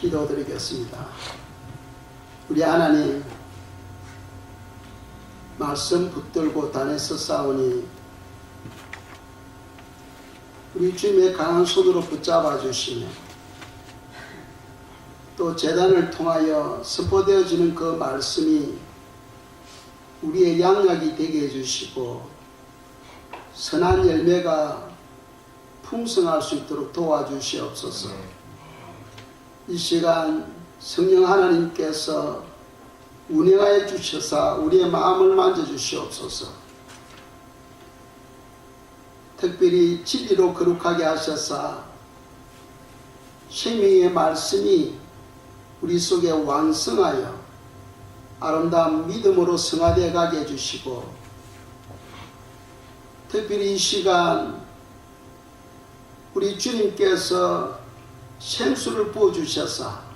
기도드리겠습니다. 우리 하나님, 말씀 붙들고 단에서 싸우니 우리 주님의 강한 손으로 붙잡아 주시며 또 제단을 통하여 선포되어지는 그 말씀이 우리의 양약이 되게 해주시고 선한 열매가 풍성할 수 있도록 도와주시옵소서. 이 시간 성령 하나님께서 운행하여 주셔서 우리의 마음을 만져주시옵소서. 특별히 진리로 거룩하게 하셔서 생명의 말씀이 우리 속에 완성하여 아름다운 믿음으로 성화되어 가게 해주시고, 특별히 이 시간 우리 주님께서 생수를 부어주셔서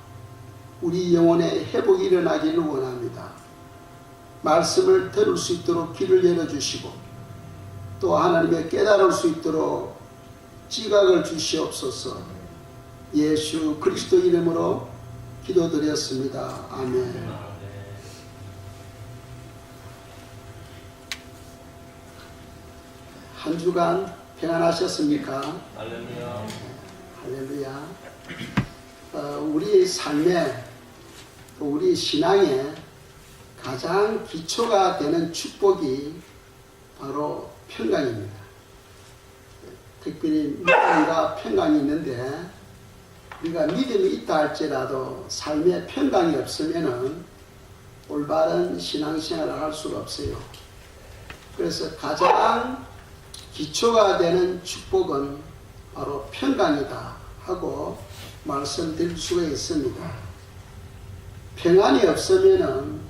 우리 영혼의 회복이 일어나기를 원합니다. 말씀을 들을 수 있도록 귀를 열어주시고 또 하나님의 깨달을 수 있도록 지각을 주시옵소서. 예수 그리스도 이름으로 기도드렸습니다. 아멘. 한 주간 평안하셨습니까? 할렐루야. 할렐루야. 우리의 삶에 또 우리 신앙에 가장 기초가 되는 축복이 바로 평강입니다. 특별히 믿음과 평강이 있는데, 우리가 믿음이 있다 할지라도 삶에 평강이 없으면 올바른 신앙생활을 할 수가 없어요. 그래서 가장 기초가 되는 축복은 바로 평강이다 하고 말씀드릴 수가 있습니다. 평안이 없으면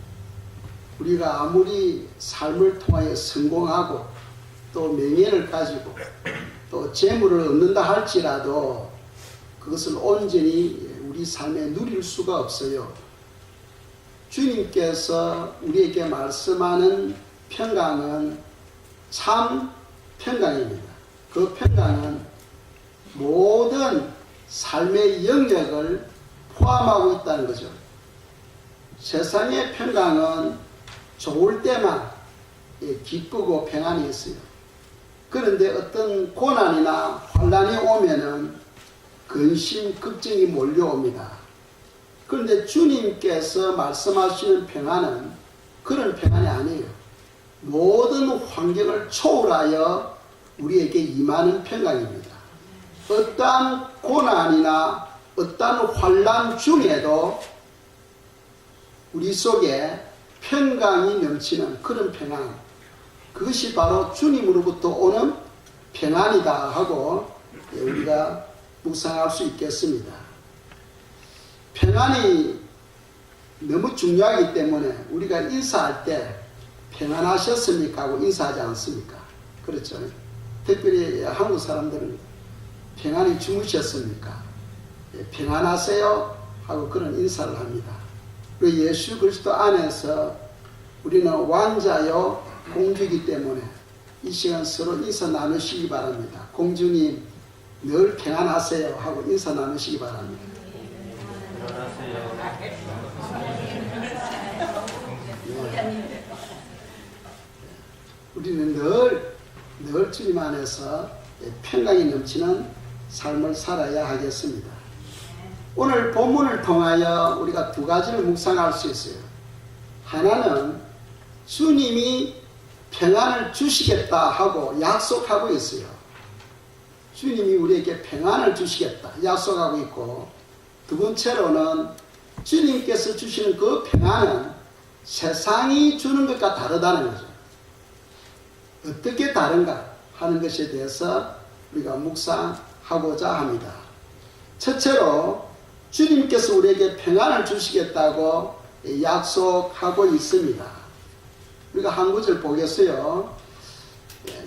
우리가 아무리 삶을 통하여 성공하고 또 명예를 가지고 또 재물을 얻는다 할지라도 그것을 온전히 우리 삶에 누릴 수가 없어요. 주님께서 우리에게 말씀하는 평강은 참 평강입니다. 그 평강은 모든 삶의 영역을 포함하고 있다는 거죠. 세상의 평강은 좋을 때만 기쁘고 평안이 있어요. 그런데 어떤 고난이나 환난이 오면은 근심, 걱정이 몰려옵니다. 그런데 주님께서 말씀하시는 평안은 그런 평안이 아니에요. 모든 환경을 초월하여 우리에게 임하는 평강입니다. 어떠한 고난이나 어떠한 환난 중에도 우리 속에 평강이 넘치는 그런 평안, 그것이 바로 주님으로부터 오는 평안이다 하고 우리가 묵상할 수 있겠습니다. 평안이 너무 중요하기 때문에 우리가 인사할 때 평안하셨습니까 하고 인사하지 않습니까? 그렇죠. 특별히 한국 사람들은 평안히 주무셨습니까? 평안하세요 하고 그런 인사를 합니다. 그리고 예수 그리스도 안에서 우리는 왕자요 공주이기 때문에 이 시간 서로 인사 나누시기 바랍니다. 공주님 늘 평안하세요 하고 인사 나누시기 바랍니다. 네. 우리는 늘 주님 안에서 평강이 넘치는 삶을 살아야 하겠습니다. 오늘 본문을 통하여 우리가 두 가지를 묵상할 수 있어요. 하나는 주님이 평안을 주시겠다 하고 약속하고 있어요. 주님이 우리에게 평안을 주시겠다 약속하고 있고, 두 번째로는 주님께서 주시는 그 평안은 세상이 주는 것과 다르다는 거죠. 어떻게 다른가 하는 것에 대해서 우리가 묵상하고자 합니다. 첫째로 주님께서 우리에게 평안을 주시겠다고 약속하고 있습니다. 우리가 한 구절 보겠어요.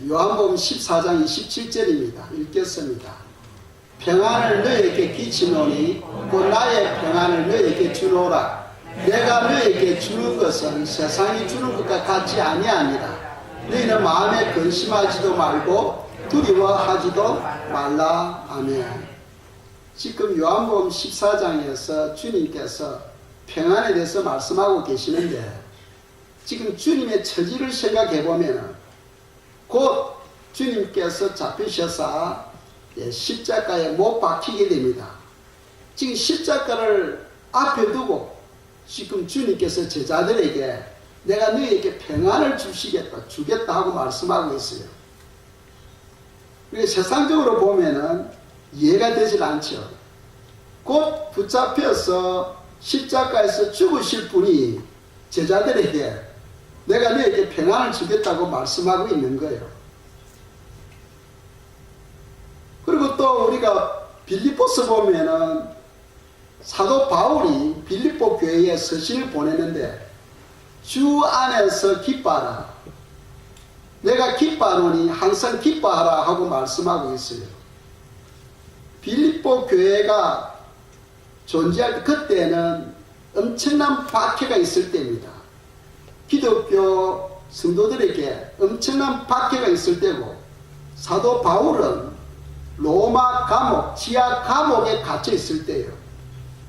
요한복음 14장 27절입니다. 읽겠습니다. 평안을 너에게 끼치노니 곧 나의 평안을 너에게 주노라. 내가 너에게 주는 것은 세상이 주는 것과 같지 아니하니라. 너희는 마음에 근심하지도 말고 두려워하지도 말라. 아멘. 지금 요한복음 14장에서 주님께서 평안에 대해서 말씀하고 계시는데, 지금 주님의 처지를 생각해 보면 곧 주님께서 잡히셔서 십자가에 못 박히게 됩니다. 지금 십자가를 앞에 두고 지금 주님께서 제자들에게 내가 너희에게 평안을 주겠다 하고 말씀하고 있어요. 세상적으로 보면은 이해가 되질 않죠. 곧 붙잡혀서 십자가에서 죽으실 분이 제자들에게 내가 너희에게 평안을 주겠다고 말씀하고 있는 거예요. 그리고 또 우리가 빌립보서 보면은 사도 바울이 빌립보 교회에 서신을 보내는데 주 안에서 기뻐하라. 내가 기뻐하노니 항상 기뻐하라 하고 말씀하고 있어요. 빌립보 교회가 존재할 그때는 엄청난 박해가 있을 때입니다. 기독교 성도들에게 엄청난 박해가 있을 때고, 사도 바울은 로마 감옥, 지하 감옥에 갇혀 있을 때예요.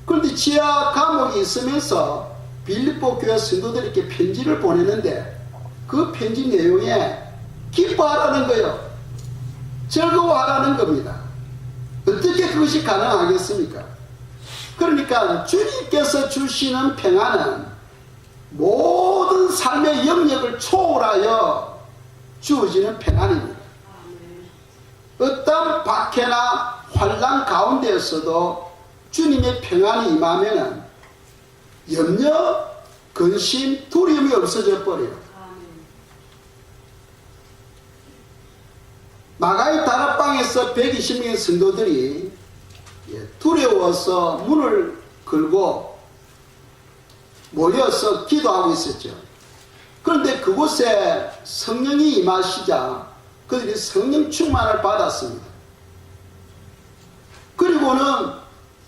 그런데 지하 감옥에 있으면서 빌립보 교회 성도들에게 편지를 보내는데 그 편지 내용에 기뻐하라는 거예요. 즐거워하라는 겁니다. 어떻게 그것이 가능하겠습니까? 그러니까 주님께서 주시는 평안은 모든 삶의 영역을 초월하여 주어지는 평안입니다. 어떤 박해나 환난 가운데에서도 주님의 평안이 임하면 염려, 근심, 두려움이 없어져 버려요. 마가의 다락방에서 120명의 성도들이 두려워서 문을 걸고 모여서 기도하고 있었죠. 그런데 그곳에 성령이 임하시자 그들이 성령 충만을 받았습니다. 그리고는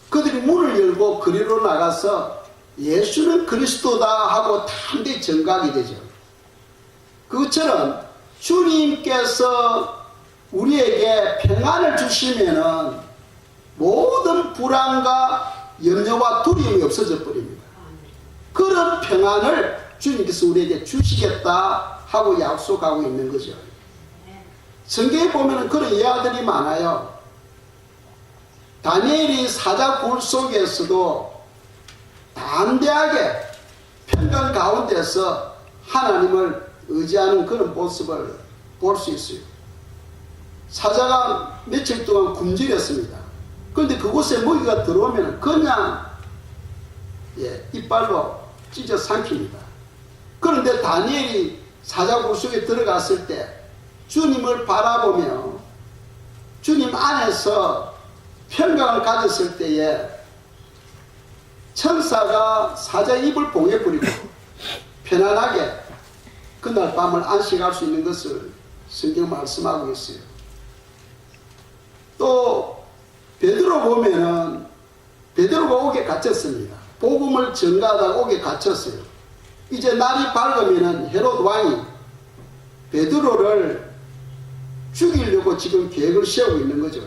그들이 문을 열고 거리로 나가서 예수는 그리스도다 하고 담대히 전가하게 되죠. 그것처럼 주님께서 우리에게 평안을 주시면은 모든 불안과 염려와 두려움이 없어져 버립니다. 그런 평안을 주님께서 우리에게 주시겠다 하고 약속하고 있는 거죠. 성경에 보면 그런 이야기들이 많아요. 다니엘이 사자굴 속에서도 담대하게 평강 가운데서 하나님을 의지하는 그런 모습을 볼 수 있어요. 사자가 며칠 동안 굶주렸습니다. 그런데 그곳에 먹이가 들어오면 그냥 이빨로 찢어 삼킵니다. 그런데 다니엘이 사자굴 속에 들어갔을 때 주님을 바라보며 주님 안에서 평강을 가졌을 때에 천사가 사자의 입을 봉해버리고 편안하게 그날 밤을 안식할 수 있는 것을 성경 말씀하고 있어요. 또 베드로 보면은 베드로가 옥에 갇혔습니다. 복음을 전가하다가 옥에 갇혔어요. 이제 날이 밝으면은 헤롯 왕이 베드로를 죽이려고 지금 계획을 세우고 있는 거죠.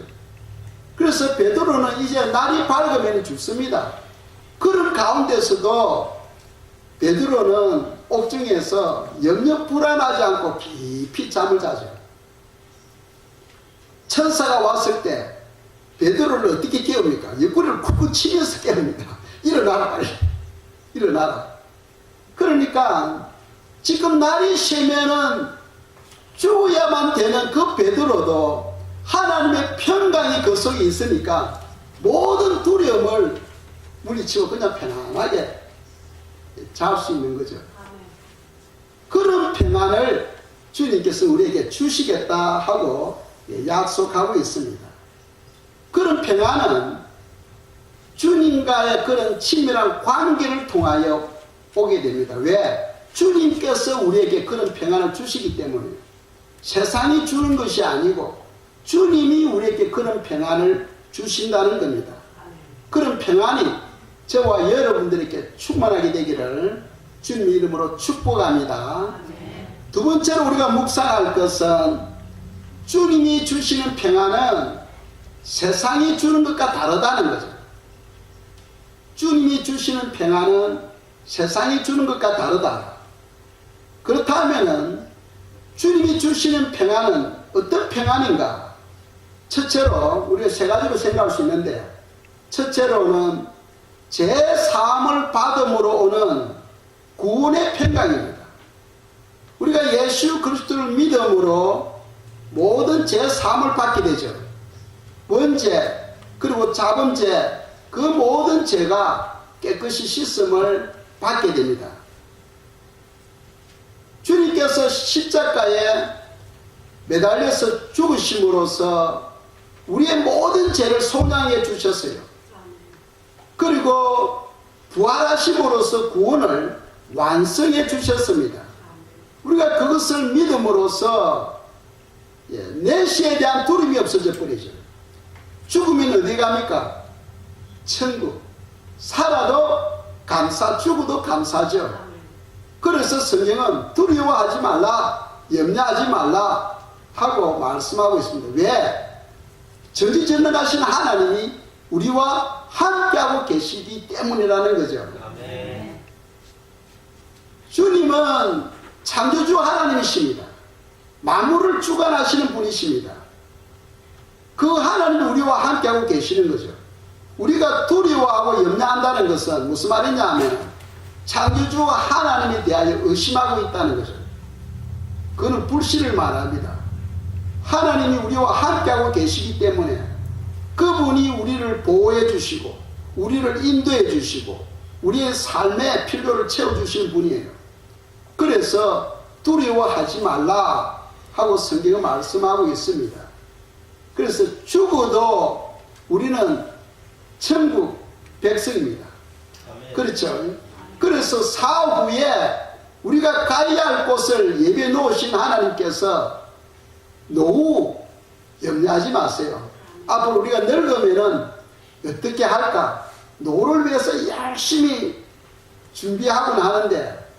그래서 베드로는 이제 날이 밝으면 죽습니다. 그런 가운데서도 베드로는 옥중에서 염려 불안하지 않고 깊이 잠을 자죠. 천사가 왔을 때 베드로를 어떻게 깨웁니까? 옆구리를 쿡쿡 치면서 깨웁니다. 일어나라 빨리. 일어나라. 그러니까 지금 날이 새면은 죽어야만 되는 그 베드로도 하나님의 평강이 그 속에 있으니까 모든 두려움을 물리치고 그냥 편안하게 잘 수 있는 거죠. 그런 평안을 주님께서 우리에게 주시겠다 하고 약속하고 있습니다. 그런 평안은 주님과의 그런 친밀한 관계를 통하여 오게 됩니다. 왜? 주님께서 우리에게 그런 평안을 주시기 때문에 세상이 주는 것이 아니고 주님이 우리에게 그런 평안을 주신다는 겁니다. 그런 평안이 저와 여러분들에게 충만하게 되기를 주님 이름으로 축복합니다. 두 번째로 우리가 묵상할 것은 주님이 주시는 평안은 세상이 주는 것과 다르다는 거죠. 주님이 주시는 평안은 세상이 주는 것과 다르다. 그렇다면 주님이 주시는 평안은 어떤 평안인가? 첫째로 우리가 세 가지로 생각할 수 있는데, 첫째로는 제 사함을 받음으로 오는 구원의 평강입니다. 우리가 예수 그리스도를 믿음으로 모든 제 사함을 받게 되죠. 원죄 그리고 자범죄, 그 모든 죄가 깨끗이 씻음을 받게 됩니다. 주님께서 십자가에 매달려서 죽으심으로써 우리의 모든 죄를 속량해 주셨어요. 그리고 부활하심으로써 구원을 완성해 주셨습니다. 우리가 그것을 믿음으로써 내시에 대한 두려움이 없어져 버리죠. 죽으면 어디 갑니까? 천국. 살아도 감사, 죽어도 감사죠. 그래서 성경은 두려워하지 말라, 염려하지 말라 하고 말씀하고 있습니다. 왜? 전지전능하신 하나님이 우리와 함께하고 계시기 때문이라는 거죠. 아멘. 주님은 창조주 하나님이십니다. 만물을 주관하시는 분이십니다. 그 하나님이 우리와 함께하고 계시는 거죠. 우리가 두려워하고 염려한다는 것은 무슨 말이냐 하면 창조주 하나님에 대하여 의심하고 있다는 거죠. 그거는 불신을 말합니다. 하나님이 우리와 함께하고 계시기 때문에 그분이 우리를 보호해 주시고 우리를 인도해 주시고 우리의 삶의 필요를 채워주시는 분이에요. 그래서 두려워하지 말라 하고 성경은 말씀하고 있습니다. 그래서 죽어도 우리는 천국 백성입니다. 그렇죠? 그래서 사후에 우리가 가야 할 곳을 예비해 놓으신 하나님께서 노후 염려하지 마세요. 앞으로 우리가 늙으면은 어떻게 할까? 노후를 위해서 열심히 준비하곤 하는데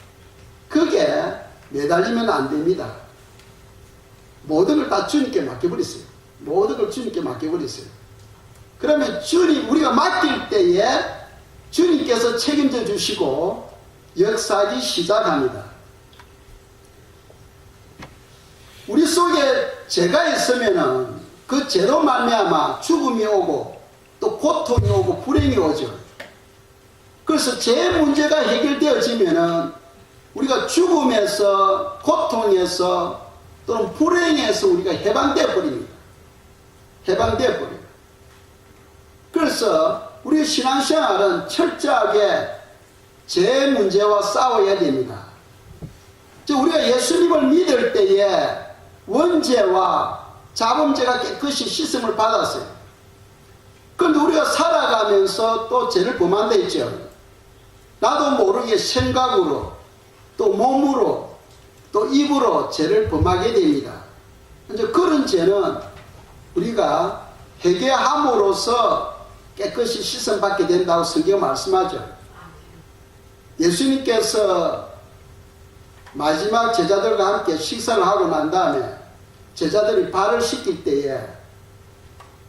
그게 매달리면 안 됩니다. 모든 걸 다 주님께 맡겨버리세요. 모든 걸 주님께 맡겨버리세요. 그러면 주님, 우리가 맡길 때에 주님께서 책임져 주시고 역사하기 시작합니다. 우리 속에 죄가 있으면은 그 죄로 말미암아 죽음이 오고 또 고통이 오고 불행이 오죠. 그래서 죄 문제가 해결되어지면은 우리가 죽음에서, 고통에서 또는 불행에서 우리가 해방되어 버립니다. 해방되어 버립니다. 그래서 우리 신앙생활은 철저하게 죄 문제와 싸워야 됩니다. 우리가 예수님을 믿을 때에 원죄와 자범죄가 깨끗이 씻음을 받았어요. 그런데 우리가 살아가면서 또 죄를 범한다 했죠. 나도 모르게 생각으로 또 몸으로 또 입으로 죄를 범하게 됩니다. 이제 그런 죄는 우리가 회개함으로써 깨끗이 씻음받게 된다고 성경 말씀하죠. 예수님께서 마지막 제자들과 함께 식사를 하고 난 다음에 제자들이 발을 씻길 때에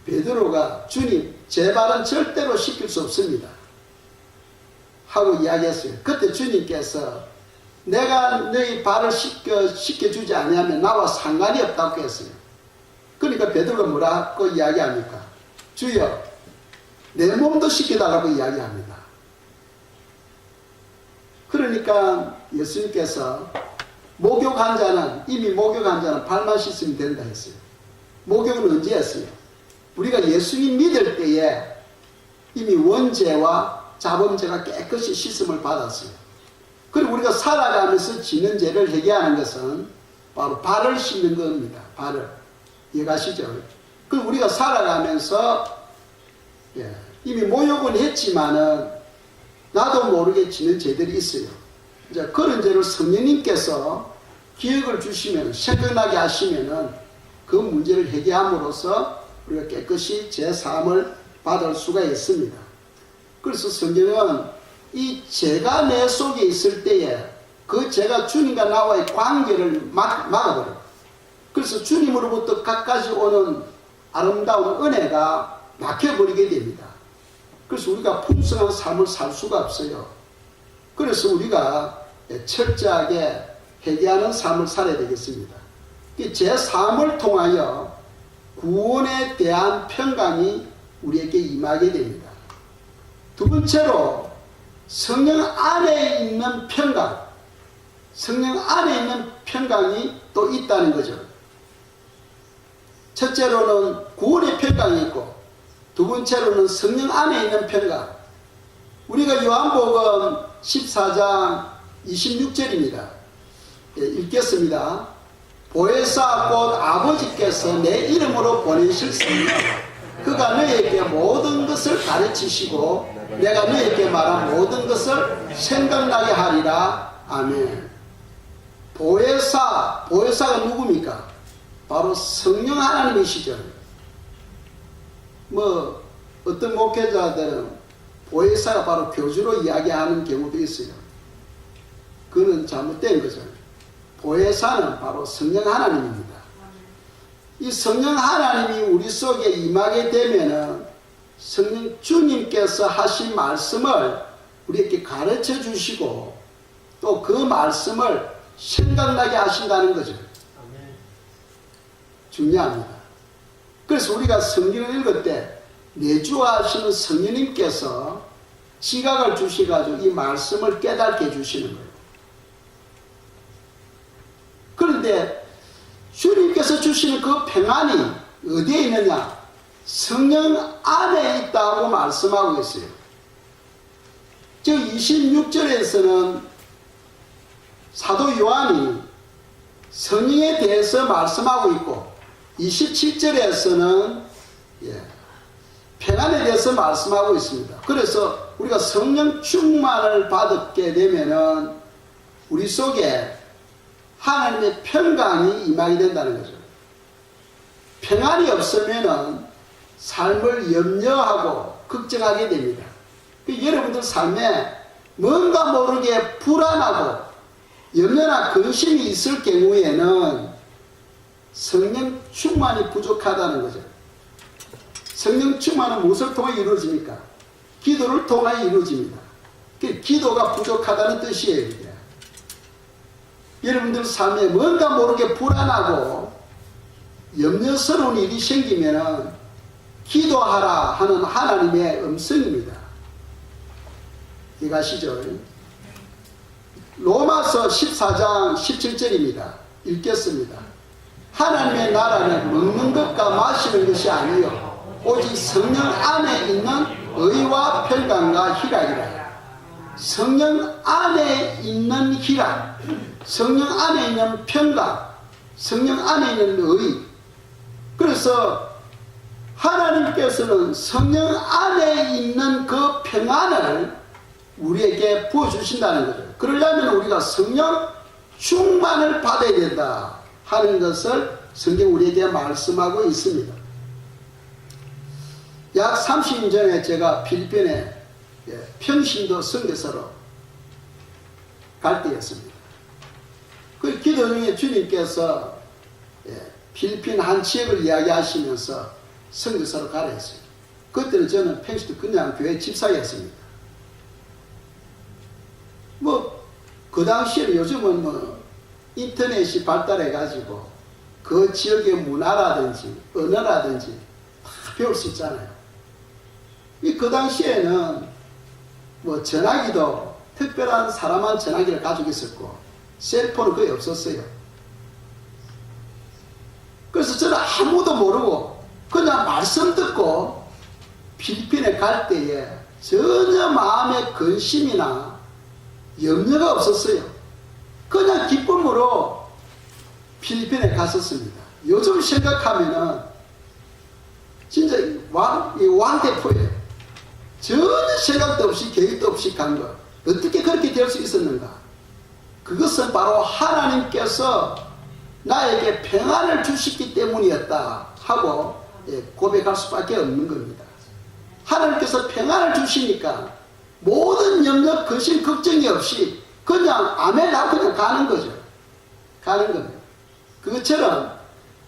베드로가 주님, 제 발은 절대로 씻길 수 없습니다 하고 이야기했어요. 그때 주님께서 내가 너희 발을 씻겨주지 않으면 나와 상관이 없다고 했어요. 그러니까 베드로가 뭐라고 이야기합니까? 주여, 내 몸도 씻겨달라고 이야기합니다. 그러니까 예수님께서 목욕한 자는, 이미 목욕한 자는 발만 씻으면 된다 했어요. 목욕은 언제 했어요? 우리가 예수님 믿을 때에 이미 원죄와 자범죄가 깨끗이 씻음을 받았어요. 그리고 우리가 살아가면서 지는 죄를 해결하는 것은 바로 발을 씻는 겁니다. 발을. 이해가시죠? 그리고 우리가 살아가면서 이미 모욕은 했지만은 나도 모르게 지는 죄들이 있어요. 이제 그런 죄를 성령님께서 기억을 주시면, 생각나게 하시면은 그 문제를 해결함으로써 우리가 깨끗이 죄 사함을 받을 수가 있습니다. 그래서 성경은 이 죄가 내 속에 있을 때에 그 죄가 주님과 나와의 관계를 막아버려요. 그래서 주님으로부터 갖가지 오는 아름다운 은혜가 막혀버리게 됩니다. 그래서 우리가 풍성한 삶을 살 수가 없어요. 그래서 우리가 철저하게 회개하는 삶을 살아야 되겠습니다. 제 삶을 통하여 구원에 대한 평강이 우리에게 임하게 됩니다. 두 번째로 성령 안에 있는 평강, 성령 안에 있는 평강이 또 있다는 거죠. 첫째로는 구원의 평강이 있고 두 번째로는 성령 안에 있는 평강. 우리가 요한복음 14장 26절입니다. 읽겠습니다. 보혜사 곧 아버지께서 내 이름으로 보내실 성령 그가 너희에게 모든 것을 가르치시고 내가 너희에게 말한 모든 것을 생각나게 하리라. 아멘. 보혜사가 누굽니까? 바로 성령 하나님이시죠. 어떤 목회자들은 보혜사가 바로 교주로 이야기하는 경우도 있어요. 그는 잘못된 거죠. 보혜사는 바로 성령 하나님입니다. 이 성령 하나님이 우리 속에 임하게 되면은 성령 주님께서 하신 말씀을 우리에게 가르쳐 주시고 또 그 말씀을 생각나게 하신다는 거죠. 중요합니다. 그래서 우리가 성경을 읽을 때 내주하시는 성령님께서 지각을 주셔가지고 이 말씀을 깨닫게 해주시는 거예요. 그런데 주님께서 주시는 그 평안이 어디에 있느냐? 성령 안에 있다고 말씀하고 있어요. 즉 26절에서는 사도 요한이 성령에 대해서 말씀하고 있고 27절에서는 평안에 대해서 말씀하고 있습니다. 그래서 우리가 성령 충만을 받게 되면은 우리 속에 하나님의 평강이 임하게 된다는 거죠. 평안이 없으면은 삶을 염려하고 걱정하게 됩니다. 여러분들 삶에 뭔가 모르게 불안하고 염려나 근심이 있을 경우에는 성령 충만이 부족하다는 거죠. 성령 충만은 무엇을 통해 이루어집니까? 기도를 통해 이루어집니다. 기도가 부족하다는 뜻이에요. 이게. 여러분들 삶에 뭔가 모르게 불안하고 염려스러운 일이 생기면 기도하라 하는 하나님의 음성입니다. 이해가시죠? 로마서 14장 17절입니다. 읽겠습니다. 하나님의 나라는 먹는 것과 마시는 것이 아니요 오직 성령 안에 있는 의와 평강과 희락이라. 성령 안에 있는 희락, 성령 안에 있는 평강, 성령 안에 있는 의. 그래서 하나님께서는 성령 안에 있는 그 평안을 우리에게 부어주신다는 거죠. 그러려면 우리가 성령 충만을 받아야 된다 하는 것을 성경 우리에게 말씀하고 있습니다. 약 30년 전에 제가 필리핀에 평신도 선교사로 갈 때였습니다. 그 기도 중에 주님께서 필리핀 한 지역을 이야기하시면서 선교사로 가라 했어요. 그때는 저는 평신도 그냥 교회 집사였습니다. 그 당시에는 요즘은 인터넷이 발달해가지고 그 지역의 문화라든지 언어라든지 다 배울 수 있잖아요. 그 당시에는 전화기도 특별한 사람만 전화기를 가지고 있었고 셀폰은 거의 없었어요. 그래서 저는 아무도 모르고 그냥 말씀 듣고 필리핀에 갈 때에 전혀 마음에 근심이나 염려가 없었어요. 그냥 기쁨으로 필리핀에 갔었습니다. 요즘 생각하면은 진짜 왕대포예요. 전혀 생각도 없이 계획도 없이 간 것. 어떻게 그렇게 될 수 있었는가? 그것은 바로 하나님께서 나에게 평안을 주셨기 때문이었다 하고 고백할 수밖에 없는 겁니다. 하나님께서 평안을 주시니까 모든 염려, 근심, 걱정이 없이 그냥 아멘 하고 그냥 가는 거죠. 가는 겁니다. 그것처럼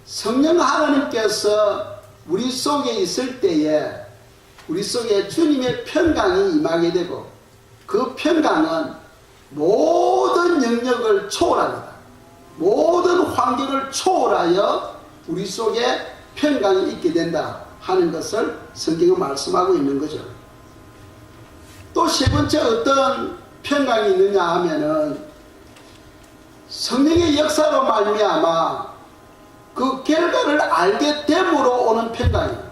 성령 하나님께서 우리 속에 있을 때에 우리 속에 주님의 평강이 임하게 되고 그 평강은 모든 영역을 초월합니다. 모든 환경을 초월하여 우리 속에 평강이 있게 된다 하는 것을 성경은 말씀하고 있는 거죠. 또 세 번째 어떤 평강이 있느냐 하면은 성령의 역사로 말미암아 그 결과를 알게 됨으로 오는 평강이에요.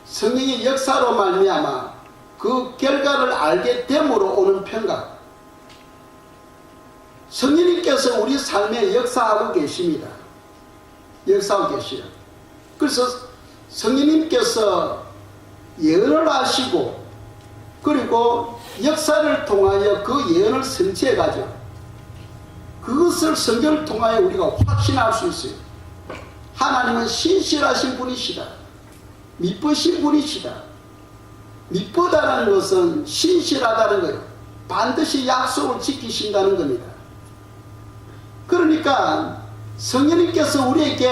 성령의 역사로 말미암아 그 결과를 알게 됨으로 오는 평강. 성령님께서 우리 삶에 역사하고 계십니다. 역사하고 계시요. 그래서 성령님께서 예언을 하시고 그리고 역사를 통하여 그 예언을 성취해 가죠. 그것을 성경을 통하여 우리가 확신할 수 있어요. 하나님은 신실하신 분이시다. 미쁘신 분이시다. 미쁘다는 것은 신실하다는 거예요. 반드시 약속을 지키신다는 겁니다. 그러니까 성령님께서 우리에게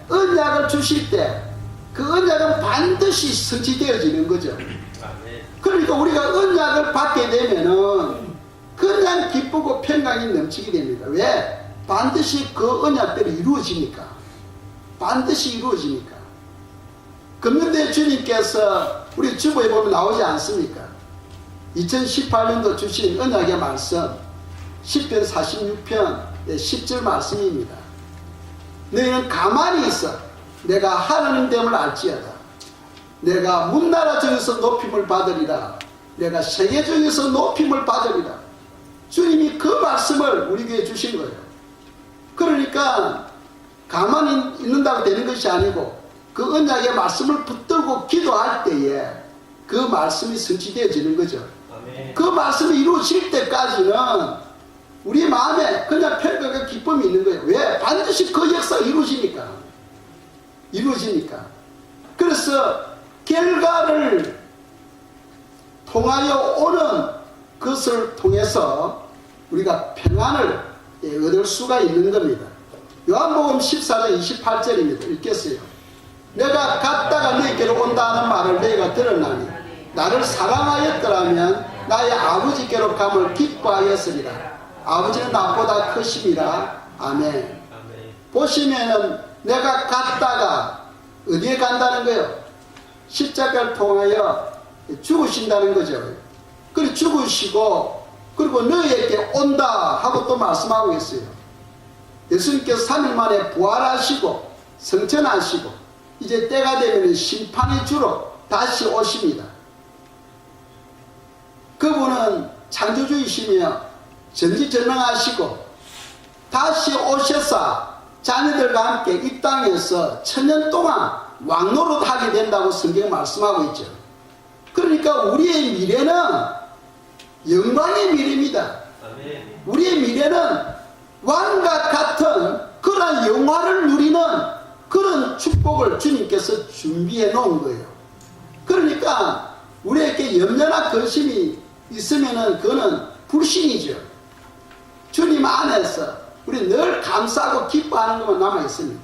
언약을 주실 때 그 언약은 반드시 성취되어지는 거죠. 그러니까 우리가 언약을 받게 되면은 그냥 기쁘고 평강이 넘치게 됩니다. 왜? 반드시 그 언약들이 이루어지니까. 반드시 이루어지니까. 금년대 주님께서 우리 주보에 보면 나오지 않습니까? 2018년도 주신 언약의 말씀 10편 46편 10절 말씀입니다. 너희는 가만히 있어 내가 하나님 됨을 알지어다. 내가 문나라 중에서 높임을 받으리라. 내가 세계 중에서 높임을 받으리라. 주님이 그 말씀을 우리에게 주신 거예요. 그러니까 가만히 있는다고 되는 것이 아니고 그 언약의 말씀을 붙들고 기도할 때에 그 말씀이 성취되어지는 거죠. 아멘. 그 말씀이 이루어질 때까지는 우리 마음에 그냥 평강과 기쁨이 있는 거예요. 왜? 반드시 그 역사가 이루어지니까. 그래서 결과를 통하여 오는 것을 통해서 우리가 평안을 얻을 수가 있는 겁니다. 요한복음 14장 28절입니다. 읽겠어요. 내가 갔다가 너희께로 온다는 말을 너희가 들었나니 나를 사랑하였더라면 나의 아버지께로 감을 기뻐하였으리라. 아버지는 나보다 크심이라. 아멘. 보시면은 내가 갔다가 어디에 간다는 거예요? 십자가를 통하여 죽으신다는 거죠. 그리고 죽으시고 그리고 너희에게 온다 하고 또 말씀하고 있어요. 예수님께서 3일 만에 부활하시고 성천하시고 이제 때가 되면 심판의 주로 다시 오십니다. 그분은 창조주이시며 전지전능하시고 다시 오셔서 자녀들과 함께 이 땅에서 천년 동안 왕노릇하게 된다고 성경이 말씀하고 있죠. 그러니까 우리의 미래는 영광의 미래입니다. 우리의 미래는 왕과 같은 그런 영화를 누리는 그런 축복을 주님께서 준비해 놓은 거예요. 그러니까 우리에게 염려나 근심이 있으면은 그거는 불신이죠. 주님 안에서 우리 늘 감사하고 기뻐하는 것만 남아 있습니다.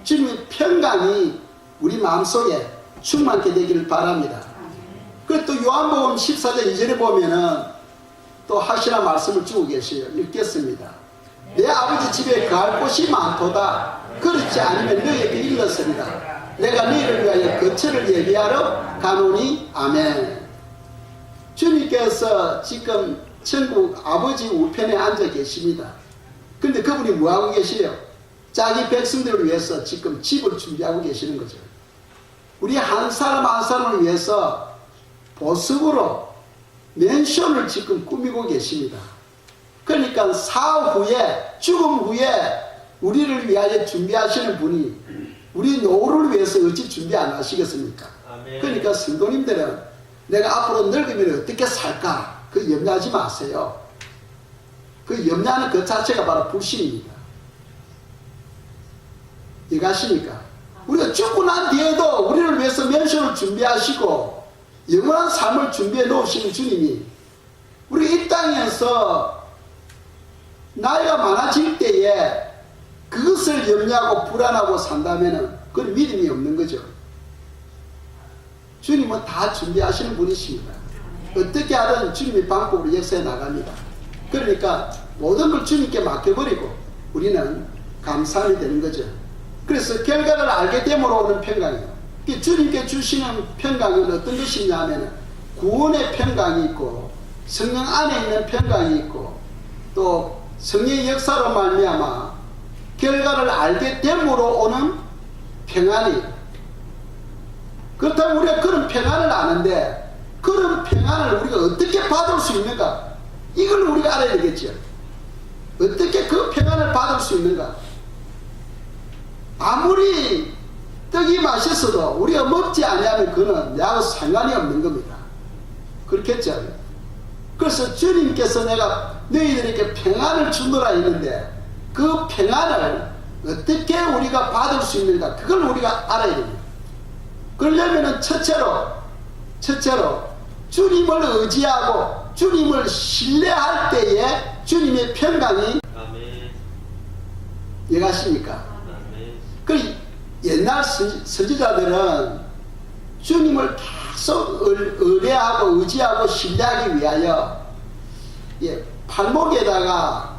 주님의 평강이 우리 마음속에 충만케 되기를 바랍니다. 그리고 또 요한복음 14장 2절에 보면은 또 확실한 말씀을 주고 계세요. 읽겠습니다. 내 아버지 집에 거할 곳이 많도다. 그렇지 않으면 너희에게 일렀으리라. 내가 너희를 위하여 거처를 예비하러 가노니. 아멘. 주님께서 지금 천국 아버지 우편에 앉아 계십니다. 근데 그분이 뭐하고 계시요? 자기 백성들을 위해서 지금 집을 준비하고 계시는 거죠. 우리 한 사람 한 사람을 위해서 보석으로 맨션을 지금 꾸미고 계십니다. 그러니까 사후에 죽음 후에 우리를 위하여 준비하시는 분이 우리 노후를 위해서 어찌 준비 안 하시겠습니까? 아멘. 그러니까 성도님들은 내가 앞으로 늙으면 어떻게 살까? 그 염려하지 마세요. 그 염려하는 그 자체가 바로 불신입니다. 이해가십니까? 우리가 죽고 난 뒤에도 우리를 위해서 면션을 준비하시고 영원한 삶을 준비해 놓으시는 주님이 우리 이 땅에서 나이가 많아질 때에 그것을 염려하고 불안하고 산다면 그건 믿음이 없는 거죠. 주님은 다 준비하시는 분이십니다. 어떻게 하든 주님의 방법으로 역사해 나갑니다. 그러니까 모든 걸 주님께 맡겨버리고 우리는 감사함이 되는 거죠. 그래서 결과를 알게 됨으로 오는 평강이에요. 주님께 주시는 평강은 어떤 것이냐면 구원의 평강이 있고 성령 안에 있는 평강이 있고 또 성령의 역사로 말미암아 결과를 알게 됨으로 오는 평안이에요. 그렇다면 우리가 그런 평안을 아는데 그런 평안을 우리가 어떻게 받을 수 있는가? 이걸 우리가 알아야 되겠죠. 어떻게 그 평안을 받을 수 있는가? 아무리 떡이 맛있어도 우리가 먹지 않으면 그는 나하고 상관이 없는 겁니다. 그렇겠죠? 그래서 주님께서 내가 너희들에게 평안을 주노라 했는데 그 평안을 어떻게 우리가 받을 수 있는가? 그걸 우리가 알아야 됩니다. 그러려면 첫째로 주님을 의지하고 주님을 신뢰할 때에 주님의 평강이 이해가십니까? 그 옛날 선지자들은 주님을 계속 의뢰하고 의지하고 신뢰하기 위하여 팔목에다가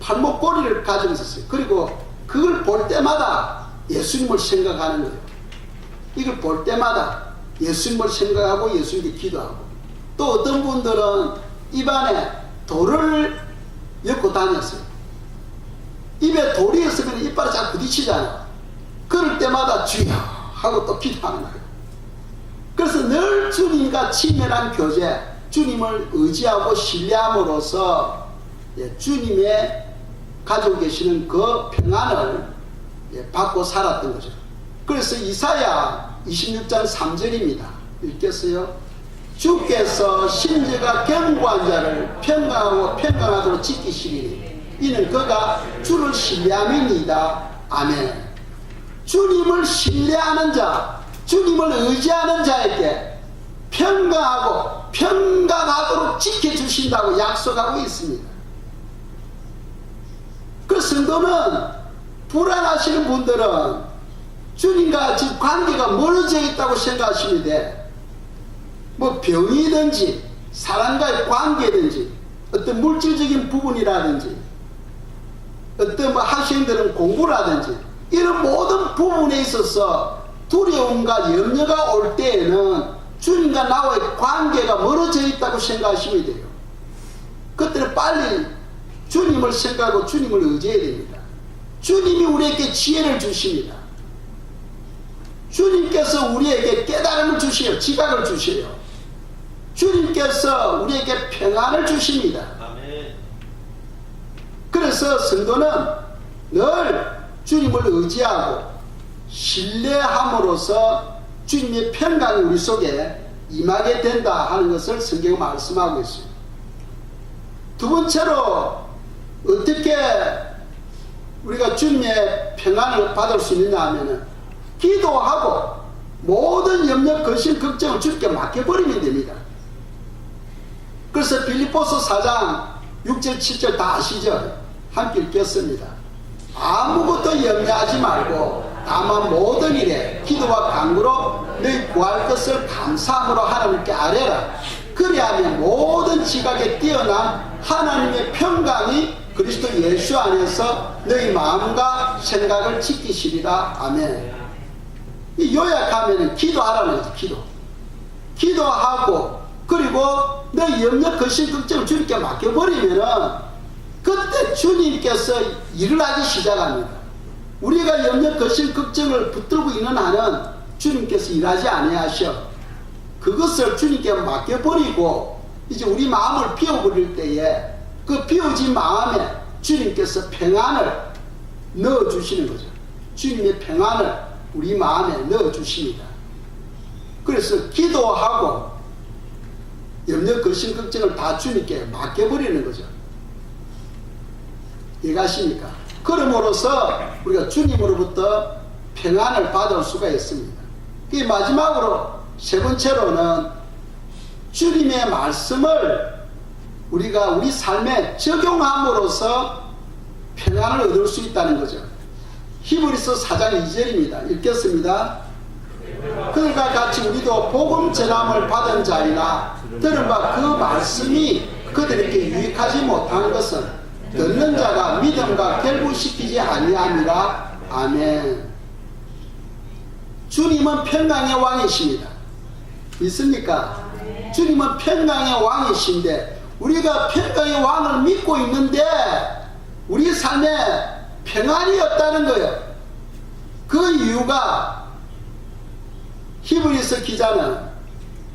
팔목고리를 가지고 있었어요. 그리고 그걸 볼 때마다 예수님을 생각하는 거예요. 이걸 볼 때마다 예수님을 생각하고 예수님께 기도하고 또 어떤 분들은 입안에 돌을 엮고 다녔어요. 입에 돌이 있으면 이빨이 자꾸 부딪히잖아요. 그럴 때마다 주여 하고 또 기도하는 거예요. 그래서 늘 주님과 친밀한 교제, 주님을 의지하고 신뢰함으로써 주님의 가지고 계시는 그 평안을 받고 살았던 거죠. 그래서 이사야 26장 3절입니다. 읽겠어요? 주께서 심지가 견고한 자를 평강하도록 지키시리니 이는 그가 주를 신뢰함이니이다. 아멘. 주님을 신뢰하는 자, 주님을 의지하는 자에게 평강하도록 지켜주신다고 약속하고 있습니다. 그 성도는 불안하시는 분들은 주님과 지금 관계가 멀어져 있다고 생각하시면 돼. 뭐 병이든지 사람과의 관계든지 어떤 물질적인 부분이라든지 어떤 뭐 학생들은 공부라든지 이런 모든 부분에 있어서 두려움과 염려가 올 때에는 주님과 나와의 관계가 멀어져 있다고 생각하시면 돼요. 그때는 빨리 주님을 생각하고 주님을 의지해야 됩니다. 주님이 우리에게 지혜를 주십니다. 주님께서 우리에게 깨달음을 주시요 지각을 주시요 주님께서 우리에게 평안을 주십니다. 그래서 성도는 늘 주님을 의지하고 신뢰함으로써 주님의 평강이 우리 속에 임하게 된다 하는 것을 성경은 말씀하고 있습니다. 두 번째로 어떻게 우리가 주님의 평안을 받을 수 있느냐 하면은 기도하고 모든 염려, 근심, 걱정을 주님께 맡겨버리면 됩니다. 그래서 빌립보서 4장 6절 7절 다 아시죠? 함께 읽겠습니다. 아무것도 염려하지 말고 다만 모든 일에 기도와 간구로 너희 구할 것을 감사함으로 하나님께 아뢰라. 그리하면 모든 지각에 뛰어난 하나님의 평강이 그리스도 예수 안에서 너희 마음과 생각을 지키시리라. 아멘. 이 요약하면 기도하라는 거죠. 기도하고 그리고 너희 염려, 근심, 걱정을 주님께 맡겨버리면은 그때 주님께서 일을 하기 시작합니다. 우리가 염려, 근심, 걱정을 붙들고 있는 한은 주님께서 일하지 아니하셔. 그것을 주님께 맡겨버리고 이제 우리 마음을 비워버릴 때에 그 비워진 마음에 주님께서 평안을 넣어주시는 거죠. 주님의 평안을 우리 마음에 넣어주십니다. 그래서 기도하고 염려, 근심, 걱정을 다 주님께 맡겨버리는 거죠. 이해가십니까? 그럼으로써 우리가 주님으로부터 평안을 받을 수가 있습니다. 이 마지막으로 세 번째로는 주님의 말씀을 우리가 우리 삶에 적용함으로써 평안을 얻을 수 있다는 거죠. 히브리서 4장 2절입니다. 읽겠습니다. 그들과 같이 우리도 복음 전함을 받은 자리라 들은 바 그 말씀이 그들에게 유익하지 못한 것은 듣는 자가 믿음과 결부시키지 아니함이라. 아멘. 주님은 평강의 왕이십니다. 믿습니까? 주님은 평강의 왕이신데 우리가 평강의 왕을 믿고 있는데 우리 삶에 평안이 없다는 거예요. 그 이유가 히브리서 기자는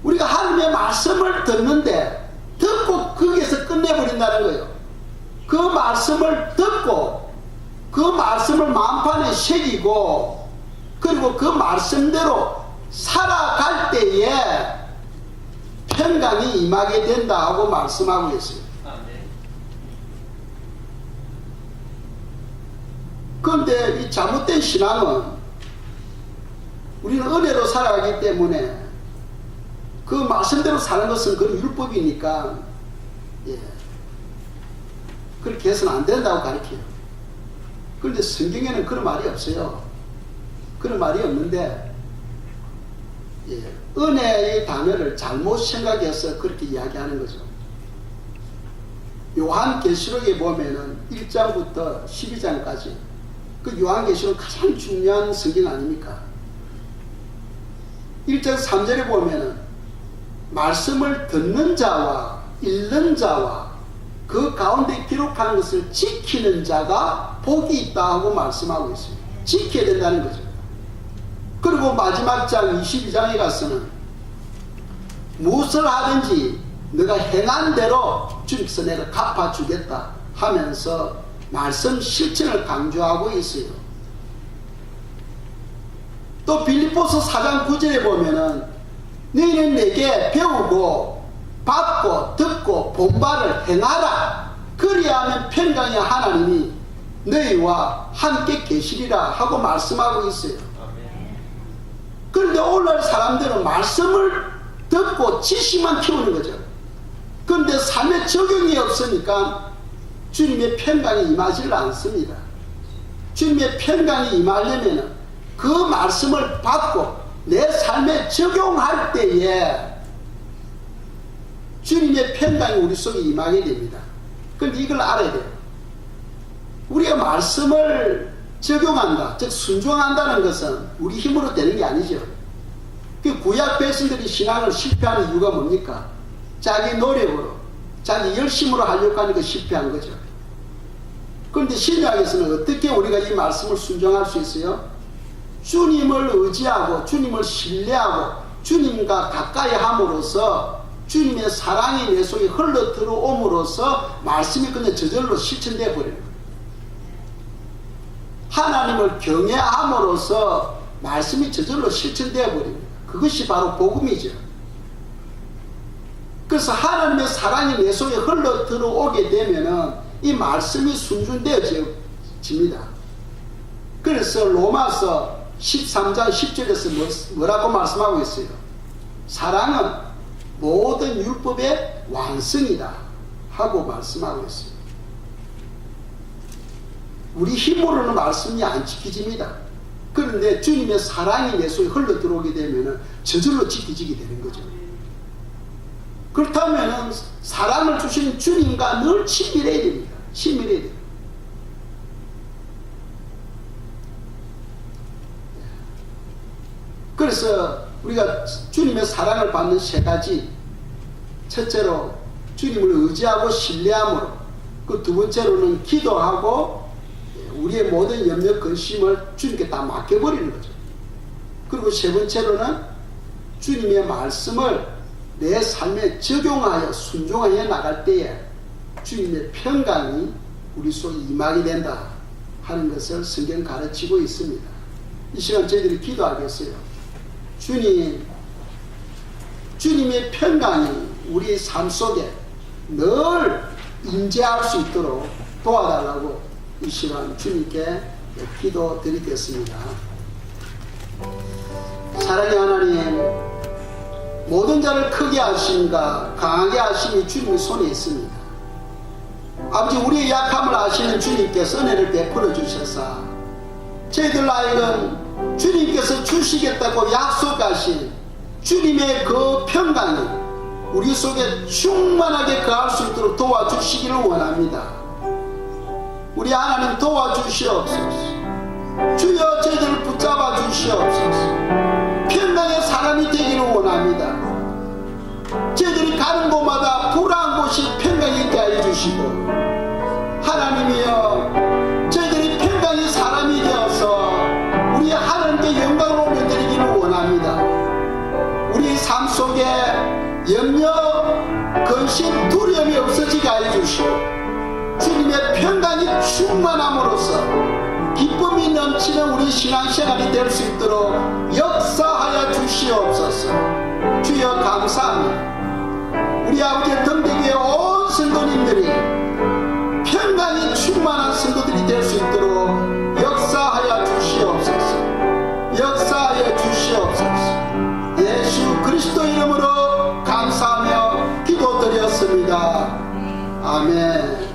우리가 하나님의 말씀을 듣는데 듣고 거기에서 끝내버린다는 거예요. 그 말씀을 듣고 그 말씀을 마음판에 새기고 그리고 그 말씀대로 살아갈 때에 평강이 임하게 된다 하고 말씀하고 있어요. 그런데 이 잘못된 신앙은 우리는 은혜로 살아가기 때문에 그 말씀대로 사는 것은 그 율법이니까 그렇게 해서는 안 된다고 가르쳐요. 그런데 성경에는 그런 말이 없어요. 그런 말이 없는데 은혜의 단어를 잘못 생각해서 그렇게 이야기하는 거죠. 요한계시록에 보면은 1장부터 12장까지 그 요한계시록 가장 중요한 성경 아닙니까? 1장 3절에 보면은 말씀을 듣는 자와 읽는 자와 그 가운데 기록하는 것을 지키는 자가 복이 있다 하고 말씀하고 있어요. 지켜야 된다는 거죠. 그리고 마지막 장 22장에 가서는 무엇을 하든지 너가 행한 대로 주님께서 내가 갚아주겠다 하면서 말씀 실천을 강조하고 있어요. 또 빌립보서 4장 9절에 보면은 너희는 내게 배우고 받고 듣고 본바를 행하라. 그리하면 평강의 하나님이 너희와 함께 계시리라 하고 말씀하고 있어요. 그런데 오늘날 사람들은 말씀을 듣고 지식만 키우는 거죠. 그런데 삶에 적용이 없으니까 주님의 평강이 임하지를 않습니다. 주님의 평강이 임하려면 그 말씀을 받고 내 삶에 적용할 때에 주님의 평강이 우리 속에 임하게 됩니다. 그런데 이걸 알아야 돼요. 우리가 말씀을 적용한다, 즉 순종한다는 것은 우리 힘으로 되는 게 아니죠. 그 구약 백성들이 신앙을 실패하는 이유가 뭡니까? 자기 노력으로, 자기 열심으로 하려고 하니까 실패한 거죠. 그런데 신약에서는 어떻게 우리가 이 말씀을 순종할 수 있어요? 주님을 의지하고 주님을 신뢰하고 주님과 가까이 함으로써 주님의 사랑이 내 속에 흘러 들어옴으로써 말씀이 그냥 저절로 실천되어 버리는 거예요. 하나님을 경외함으로써 말씀이 저절로 실천되어 버립니다. 그것이 바로 복음이죠. 그래서 하나님의 사랑이 내 속에 흘러 들어오게 되면은 이 말씀이 순종되어집니다. 그래서 로마서 13장 10절에서 뭐라고 말씀하고 있어요? 사랑은 모든 율법의 완성이다 하고 말씀하고 있어요. 우리 힘으로는 말씀이 안 지켜집니다. 그런데 주님의 사랑이 내 속에 흘러 들어오게 되면 저절로 지켜지게 되는 거죠. 그렇다면 사랑을 주시는 주님과 늘 친밀해야 됩니다. 친밀해야 됩니다. 그래서 우리가 주님의 사랑을 받는 세 가지, 첫째로 주님을 의지하고 신뢰함으로, 그 두 번째로는 기도하고 우리의 모든 염려 근심을 주님께 다 맡겨버리는 거죠. 그리고 세 번째로는 주님의 말씀을 내 삶에 적용하여 순종하여 나갈 때에 주님의 평강이 우리 속에 임하게 된다 하는 것을 성경 가르치고 있습니다. 이 시간 저희들이 기도하겠어요. 주님의 평강이 우리 삶 속에 늘 임재할 수 있도록 도와달라고 이 시간 주님께 기도드리겠습니다. 사랑의 하나님, 모든 자를 크게 하심과 강하게 하심이 주님의 손에 있습니다. 아버지 우리의 약함을 아시는 주님께서 은혜를 베풀어 주셔서 저희들 하여금 주님께서 주시겠다고 약속하신 주님의 그 평강이 우리 속에 충만하게 거할 수 있도록 도와주시기를 원합니다. 우리 하나님 도와주시옵소서. 주여 저희들을 붙잡아 주시옵소서. 평강의 사람이 되기를 원합니다. 저희들이 가는 곳마다 불안한 곳이 평강이 있게 해주시고, 하나님이여 저희들이 평강의 사람이 되어서 우리 하나님께 영광을 올려드리기를 원합니다. 우리 삶 속에 염려, 근심, 두려움이 없어지게 해주시고 주님의 평강이 충만함으로써 기쁨이 넘치는 우리 신앙생활이 될 수 있도록 역사하여 주시옵소서. 주여 감사합니다. 우리 아버지 덤대교회 온 성도님들이 평강이 충만한 성도들이 될 수 있도록 역사하여 주시옵소서. 역사하여 주시옵소서. 예수 그리스도 이름으로 감사하며 기도드렸습니다. 아멘.